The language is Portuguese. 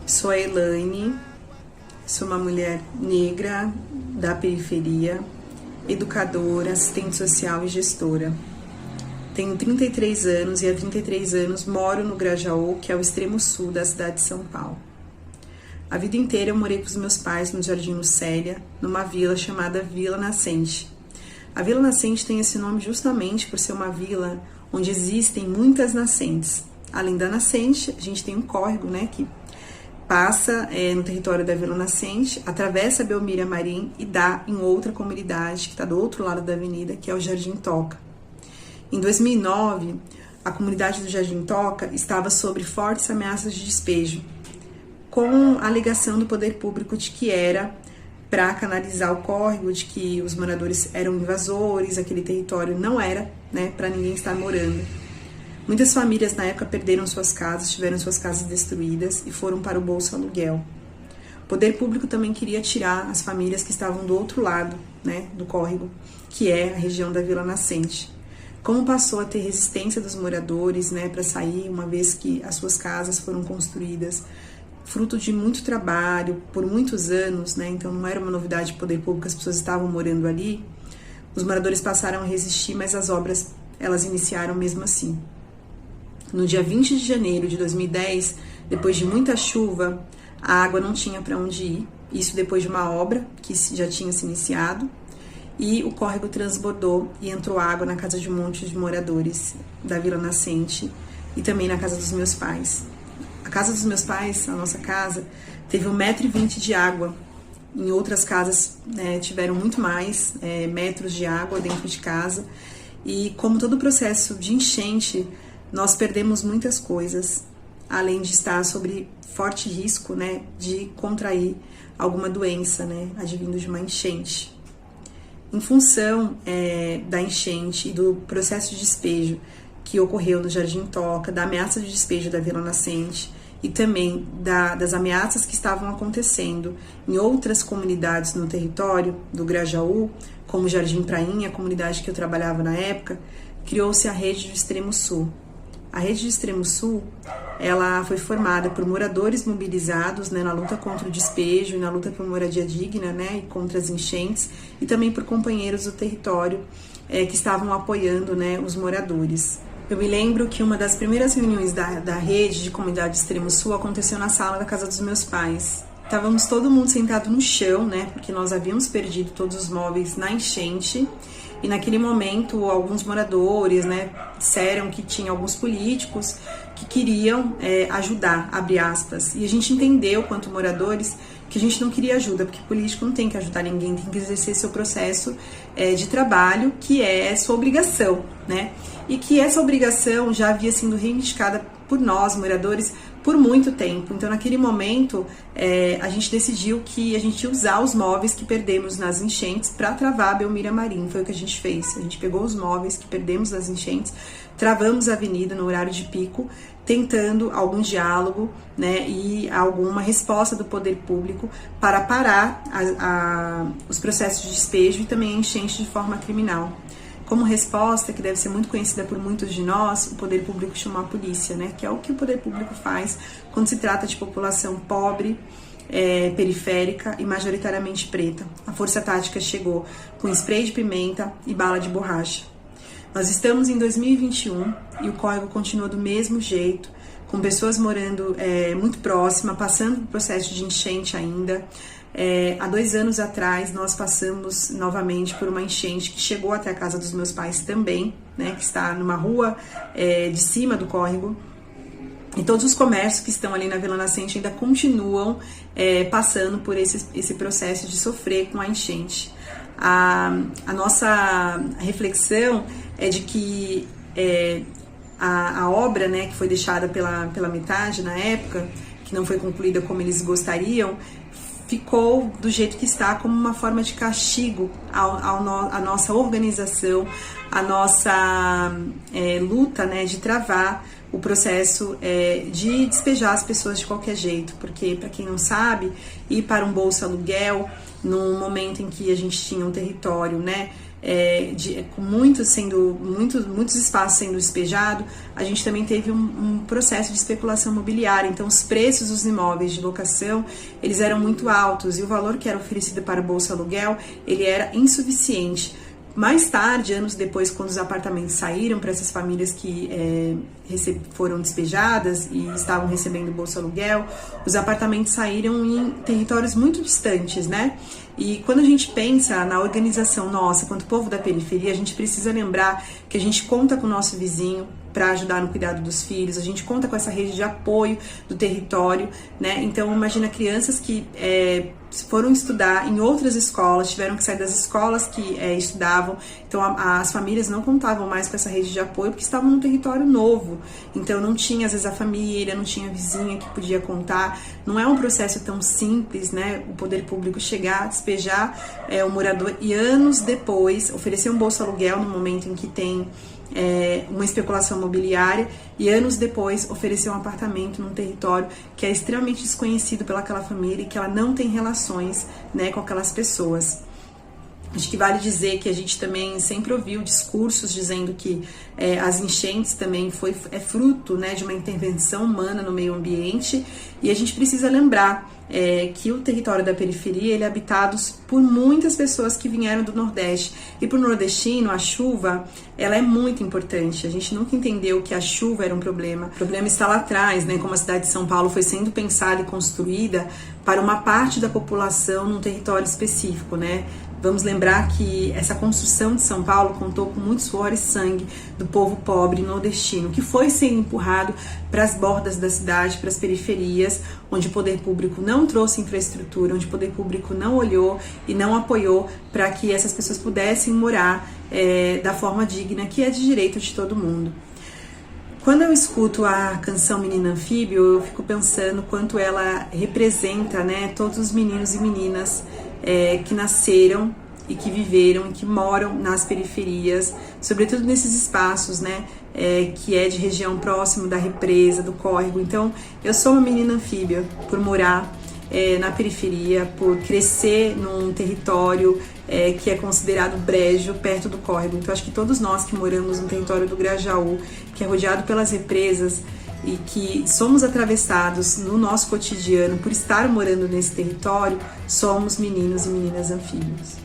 Sou a Elaine, sou uma mulher negra da periferia, educadora, assistente social e gestora. Tenho 33 anos e há 33 anos moro no Grajaú, que é o extremo sul da cidade de São Paulo. A vida inteira eu morei com os meus pais no Jardim Lucélia, numa vila chamada Vila Nascente. A Vila Nascente tem esse nome justamente por ser uma vila onde existem muitas nascentes. Além da nascente, a gente tem um córrego, né, que passa no território da Vila Nascente, atravessa a Belmira Marim e dá em outra comunidade que está do outro lado da avenida, que é o Jardim Toca. Em 2009, a comunidade do Jardim Toca estava sob fortes ameaças de despejo, com a alegação do poder público de que era para canalizar o córrego, de que os moradores eram invasores, aquele território não era, né, para ninguém estar morando. Muitas famílias na época perderam suas casas, tiveram suas casas destruídas e foram para o Bolsa Aluguel. O poder público também queria tirar as famílias que estavam do outro lado, né, do córrego, que é a região da Vila Nascente. Como passou a ter resistência dos moradores, né, para sair, uma vez que as suas casas foram construídas, fruto de muito trabalho, por muitos anos, né, então não era uma novidade do poder público, as pessoas estavam morando ali, os moradores passaram a resistir, mas as obras, elas iniciaram mesmo assim. No dia 20 de janeiro de 2010, depois de muita chuva, a água não tinha para onde ir, isso depois de uma obra que já tinha se iniciado, e o córrego transbordou e entrou água na casa de um monte de moradores da Vila Nascente e também na casa dos meus pais. A casa dos meus pais, a nossa casa, teve 1,20 m de água. Em outras casas, né, tiveram muito mais metros de água dentro de casa. E como todo o processo de enchente, nós perdemos muitas coisas, além de estar sob forte risco, né, de contrair alguma doença, né, advindo de uma enchente. Em função da enchente e do processo de despejo que ocorreu no Jardim Toca, da ameaça de despejo da Vila Nascente e também das ameaças que estavam acontecendo em outras comunidades no território do Grajaú, como Jardim Prainha, a comunidade que eu trabalhava na época, criou-se a Rede do Extremo Sul. A Rede do Extremo Sul, ela foi formada por moradores mobilizados, né, na luta contra o despejo e na luta por moradia digna, né, e contra as enchentes, e também por companheiros do território que estavam apoiando, né, os moradores. Eu me lembro que uma das primeiras reuniões da Rede de Comunidade Extremo Sul aconteceu na sala da casa dos meus pais. Estávamos todo mundo sentado no chão, né, porque nós havíamos perdido todos os móveis na enchente. E naquele momento, alguns moradores, né, disseram que tinha alguns políticos que queriam ajudar, abre aspas. E a gente entendeu, quanto moradores, que a gente não queria ajuda, porque político não tem que ajudar ninguém, tem que exercer seu processo de trabalho, que é sua obrigação, né? E que essa obrigação já havia sido reivindicada por nós, moradores, por muito tempo. Então, naquele momento, a gente decidiu que a gente ia usar os móveis que perdemos nas enchentes para travar a Belmira Marim. Foi o que a gente fez. A gente pegou os móveis que perdemos nas enchentes, travamos a avenida no horário de pico, tentando algum diálogo, né, e alguma resposta do poder público para parar os processos de despejo e também a enchente de forma criminal. Como resposta, que deve ser muito conhecida por muitos de nós, o poder público chamou a polícia, né? Que é o que o poder público faz quando se trata de população pobre, periférica e majoritariamente preta. A força tática chegou com spray de pimenta e bala de borracha. Nós estamos em 2021 e o córrego continua do mesmo jeito, com pessoas morando muito próxima, passando por processo de enchente ainda. Há 2 anos atrás, nós passamos novamente por uma enchente que chegou até a casa dos meus pais também, né, que está numa rua de cima do córrego. E todos os comércios que estão ali na Vila Nascente ainda continuam passando por esse processo de sofrer com a enchente. A nossa reflexão é de que a obra, né, que foi deixada pela metade na época, que não foi concluída como eles gostariam, ficou do jeito que está, como uma forma de castigo à nossa organização, à nossa luta, né, de travar o processo de despejar as pessoas de qualquer jeito, porque, para quem não sabe, ir para um Bolsa Aluguel, no momento em que a gente tinha um território, né, com muitos espaços sendo despejado, a gente também teve um processo de especulação imobiliária. Então, os preços dos imóveis de locação, eles eram muito altos e o valor que era oferecido para o Bolsa Aluguel, ele era insuficiente. Mais tarde, anos depois, quando os apartamentos saíram para essas famílias que foram despejadas e estavam recebendo Bolsa Aluguel, os apartamentos saíram em territórios muito distantes, né? E quando a gente pensa na organização nossa, quanto povo da periferia, a gente precisa lembrar que a gente conta com o nosso vizinho para ajudar no cuidado dos filhos, a gente conta com essa rede de apoio do território, né? Então, imagina crianças que foram estudar em outras escolas, tiveram que sair das escolas que estudavam, então as famílias não contavam mais com essa rede de apoio porque estavam num território novo, então não tinha às vezes a família, não tinha a vizinha que podia contar. Não é um processo tão simples, né? O poder público chegar, despejar o morador e anos depois oferecer um Bolsa Aluguel no momento em que tem uma especulação imobiliária e anos depois oferecer um apartamento num território que é extremamente desconhecido pelaquela família e que ela não tem relações, né, com aquelas pessoas. Acho que vale dizer que a gente também sempre ouviu discursos dizendo que as enchentes também é fruto, né, de uma intervenção humana no meio ambiente, e a gente precisa lembrar que o território da periferia ele é habitado por muitas pessoas que vieram do Nordeste, e para o nordestino a chuva ela é muito importante. A gente nunca entendeu que a chuva era um problema. O problema está lá atrás, né, como a cidade de São Paulo foi sendo pensada e construída para uma parte da população num território específico, né? Vamos lembrar que essa construção de São Paulo contou com muito suor e sangue do povo pobre nordestino, que foi sendo empurrado para as bordas da cidade, para as periferias, onde o poder público não trouxe infraestrutura, onde o poder público não olhou e não apoiou para que essas pessoas pudessem morar da forma digna, que é de direito de todo mundo. Quando eu escuto a canção Menina Anfíbio, eu fico pensando quanto ela representa, né, todos os meninos e meninas que nasceram e que viveram e que moram nas periferias, sobretudo nesses espaços, né, que é de região próximo da represa, do córrego. Então, eu sou uma menina anfíbia por morar na periferia, por crescer num território que é considerado brejo, perto do córrego. Então, acho que todos nós que moramos no território do Grajaú, que é rodeado pelas represas, e que somos atravessados no nosso cotidiano por estar morando nesse território, somos meninos e meninas anfíbios.